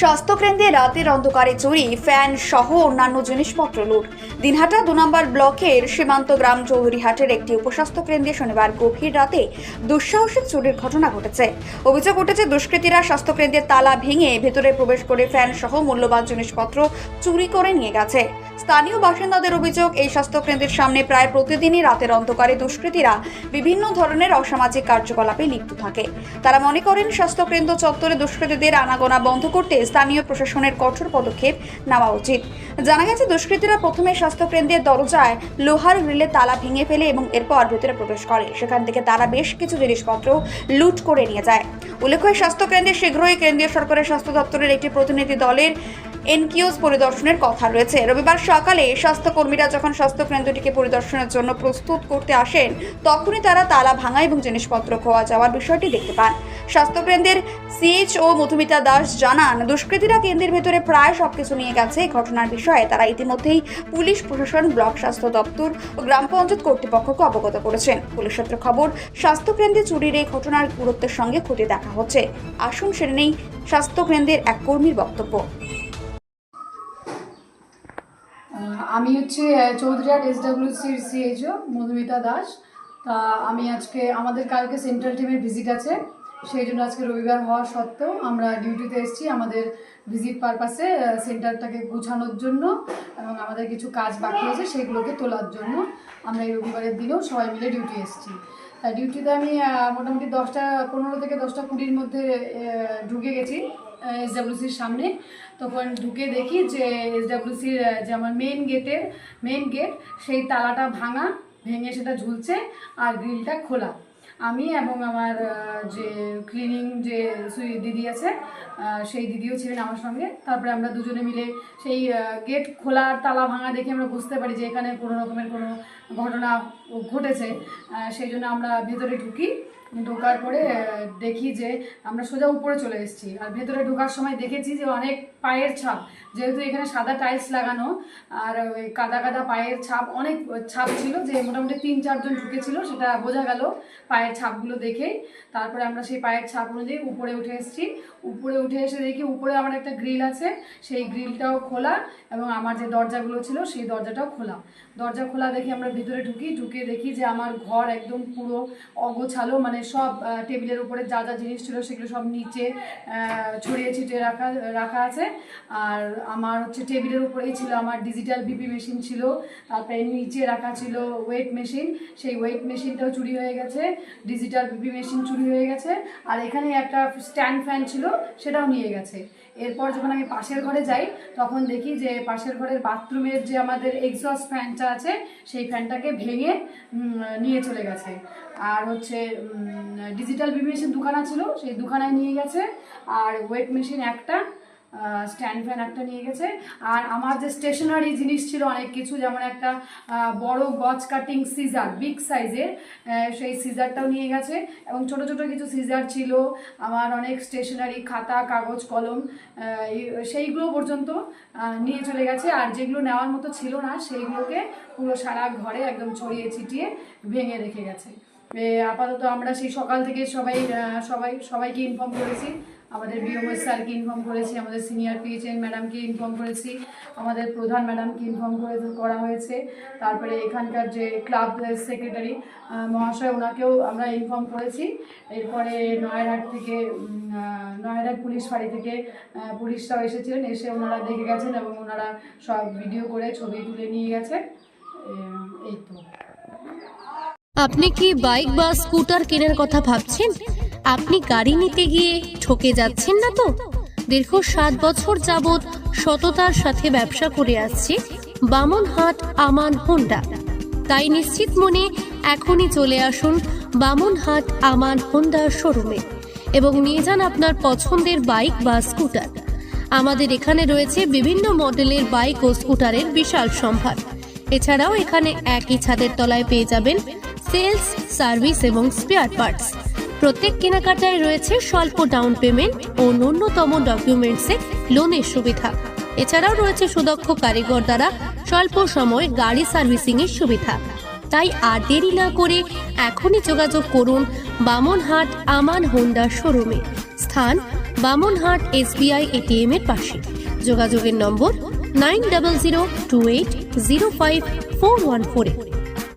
স্বাস্থ্যকেন্দ্রে রাতের অন্ধকারে চুরি, ফ্যান সহ অন্যান্য জিনিসপত্র লুট। দিনহাটা 2 নম্বর ব্লকের সীমান্ত গ্রাম চৌধুরীহাটের একটি উপস্বাস্থ্য কেন্দ্রে শনিবার গভীর রাতে দুঃসাহসিক চুরির ঘটনা ঘটেছে। অভিযোগ উঠেছে, দুষ্কৃতীরা স্বাস্থ্যকেন্দ্রের তালা ভেঙে ভেতরে প্রবেশ করে ফ্যান সহ মূল্যবান জিনিসপত্র চুরি করে নিয়ে গেছে। স্থানীয় বাসিন্দাদের অভিযোগ, এই স্বাস্থ্যকেন্দ্রের সামনে প্রায় প্রতিদিনই রাতের অন্ধকারে দুষ্কৃতীরা বিভিন্ন ধরনের অসামাজিক কার্যকলাপে লিপ্ত থাকে। তারা মনে করেন, স্বাস্থ্যকেন্দ্র চত্বরে দুষ্কৃতীদের আনাগোনা বন্ধ করতে স্থানীয় প্রশাসনের কঠোর পদক্ষেপ নেওয়া উচিত। জানা গেছে, দুষ্কৃতীরা প্রথমে স্বাস্থ্যকেন্দ্রের দরজায় লোহার গ্রিলে তালা ভেঙে ফেলে এবং এরপর ভেতরে প্রবেশ করে। সেখান থেকে তারা বেশ কিছু জিনিসপত্র লুট করে নিয়ে যায়। উল্লেখ্য, স্বাস্থ্যকেন্দ্রে শীঘ্রই কেন্দ্রীয় সরকারের স্বাস্থ্য দপ্তরের একটি প্রতিনিধি দলের এনকিউজ পরিদর্শনের কথা রয়েছে। রবিবার সকালে স্বাস্থ্যকর্মীরা যখন স্বাস্থ্যকেন্দ্রটিকে পরিদর্শনের জন্য প্রস্তুত করতে আসেন, তখনই তারা তালা ভাঙা এবং জিনিসপত্র খোয়া যাওয়ার বিষয়টি দেখতে পান। স্বাস্থ্যকেন্দ্রের সিএইচও মধুমিতা দাস জানান, দুষ্কৃতীরা কেন্দ্রের ভেতরে প্রায় সবকিছু নিয়ে গেছে। ঘটনার বিষয়ে তারা ইতিমধ্যেই পুলিশ প্রশাসন, ব্লক স্বাস্থ্য দপ্তর ও গ্রাম পঞ্চায়েত কর্তৃপক্ষকে অবগত করেছেন। পুলিশ সূত্রে খবর, স্বাস্থ্যকেন্দ্রে চুরির এই ঘটনার গুরুত্বের সঙ্গে খতিয়ে দেখা হচ্ছে। আসুন সেরে নেই স্বাস্থ্যকেন্দ্রের এক কর্মীর বক্তব্য। আমি চৌধুরীহাট এসডব্লিউসির সিএইচও মধুমিতা দাস। তা আমি আজকে আমাদের কালকে সেন্ট্রাল টিমের ভিজিট আছে, সেই জন্য আজকে রবিবার হওয়া সত্ত্বেও আমরা ডিউটিতে এসেছি আমাদের ভিজিট পারপাসে সেন্টারটাকে গুছানোর জন্য এবং আমাদের কিছু কাজ বাকি আছে সেগুলোকে তোলার জন্য আমরা এই রবিবারের দিনেও সবাই মিলে ডিউটি এসেছি। তাই ডিউটিতে আমি মোটামুটি 10:15 থেকে 10:20-র মধ্যে ঢুকে গেছি এসডব্লিউসির সামনে। তখন ঢুকে দেখি যে এসডব্লিউসির যে আমার মেন গেট সেই তালাটা ভেঙে সেটা ঝুলছে আর গ্রিলটা খোলা। আমি এবং আমার যে ক্লিনিং যে দিদি আছে সেই দিদিও ছিলেন আমার সঙ্গে। তারপরে আমরা দুজনে মিলে সেই গেট খোলা আর তালা ভাঙা দেখে আমরা বুঝতে পারি যে এখানে কোনো রকমের কোনো ঘটনা ঘটেছে। সেই জন্য আমরা ভেতরে ঢোকার পরে দেখি যে আমরা সোজা উপরে চলে এসেছি। আর ভেতরে ঢোকার সময় দেখেছি যে অনেক পায়ের ছাপ, যেহেতু এখানে সাদা টাইলস লাগানো আর ওই কাদা কাদা পায়ের ছাপ, অনেক ছাপ ছিল, যে মোটামুটি 3-4 জন ঢুকেছিল সেটা বোঝা গেল পায়ের ছাপগুলো দেখেই। তারপরে আমরা সেই পায়ের ছাপ অনুযায়ী উপরে উঠে এসেছি। উপরে উঠে এসে দেখি উপরে আমার একটা গ্রিল আছে, সেই গ্রিলটাও খোলা এবং আমার যে দরজাগুলো ছিল সেই দরজাটাও খোলা। দরজা খোলা দেখে আমরা ভিতরে ঢুকে দেখি যে আমার ঘর একদম পুরো অগোছালো, মানে সব টেবিলের উপরে যা যা জিনিস ছিল সেগুলো সব নিচে ছড়িয়ে ছিটিয়ে রাখা আছে। আর আমার টেবিলের উপরেই ছিল আমার ডিজিটাল বিপি মেশিন ছিল, তারপরে নিচে রাখা ছিল ওয়েট মেশিন, সেই ওয়েট মেশিনটাও চুরি হয়ে গেছে, ডিজিটাল বিপি মেশিন চুরি হয়ে গেছে। আর এখানে একটা স্ট্যান্ড ফ্যান ছিল, সেটাও নিয়ে গেছে। এরপর যখন আমি পাশের ঘরে যাই তখন দেখি যে পাশের ঘরের বাথরুমের যে আমাদের এক্সস্ট ফ্যানটা আছে সেই ফ্যানটাকে ভেঙে নিয়ে চলে গেছে। আর ডিজিটাল বিপি মেশিন দুখানা ছিল, সেই দুখানায় নিয়ে গেছে। আর ওয়েট মেশিন একটা, স্ট্যান্ড ফ্যান একটা নিয়ে গেছে। আর আমার যে স্টেশনারি জিনিস ছিল অনেক কিছু, যেমন একটা বড় গজ কাটিং সিজার বিগ সাইজের, সেই সিজারটাও নিয়ে গেছে এবং ছোট ছোট কিছু সিজার ছিল। আমার অনেক স্টেশনারি খাতা, কাগজ, কলম সেইগুলো পর্যন্ত নিয়ে চলে গেছে। আর যেগুলো নেওয়ার মতো ছিল না সেইগুলোকে পুরো সারা ঘরে একদম ছড়িয়ে ছিটিয়ে ভেঙে রেখে গেছে। আপাতত আমরা সেই সকাল থেকে সবাইকে ইনফর্ম করেছি। আমাদের বিএমএস স্যারকে ইনফর্ম করেছি, আমাদের সিনিয়র পিএইচএন ম্যাডামকে ইনফর্ম করেছি, আমাদের প্রধান ম্যাডামকে ইনফর্ম করা হয়েছে। তারপরে এখানকার যে ক্লাব সেক্রেটারি মহাশয়, ওনাকেও আমরা ইনফর্ম করেছি। এরপরে নয়হাট পুলিশ ফাঁড়ি থেকে পুলিশরাও এসেছিলেন, এসে ওনারা দেখে গেছেন এবং ওনারা সব ভিডিও করে ছবি তুলে নিয়ে গেছে। এই তো। আপনি কি বাইক বা স্কুটার কেনার কথা ভাবছেন? আপনি গাড়ি নিতে গিয়ে ঠকে যাচ্ছেন না তো? দীর্ঘ 7 বছর যাবৎ সততার সাথে ব্যবসা করে আসছে বামনহাট আমান হোন্ডা। তাই নিশ্চিত মনে এখনই চলে আসুন বামনহাট আমান হোন্ডা শোরুমে এবং নিয়ে যান আপনার পছন্দের বাইক বা স্কুটার। আমাদের এখানে রয়েছে বিভিন্ন মডেলের বাইক ও স্কুটারের বিশাল সম্ভার। এছাড়াও এখানে একই ছাদের তলায় পেয়ে যাবেন সেলস, সার্ভিস এবং স্পেয়ার পার্টস। প্রত্যেক কেনাকাটায় রয়েছে স্বল্প ডাউন পেমেন্ট ও ন্যূনতম ডকুমেন্টসে লোনের সুবিধা। এছাড়াও রয়েছে সুদক্ষ কারিগর দ্বারা স্বল্প সময় গাড়ি সার্ভিসিং এর সুবিধা। তাই আর দেরি না করে এখনই যোগাযোগ করুন বামনহাট আমান হোন্ডা শোরুমে। স্থান বামনহাট SBI ATM এর পাশে। যোগাযোগের নম্বর 9002805414।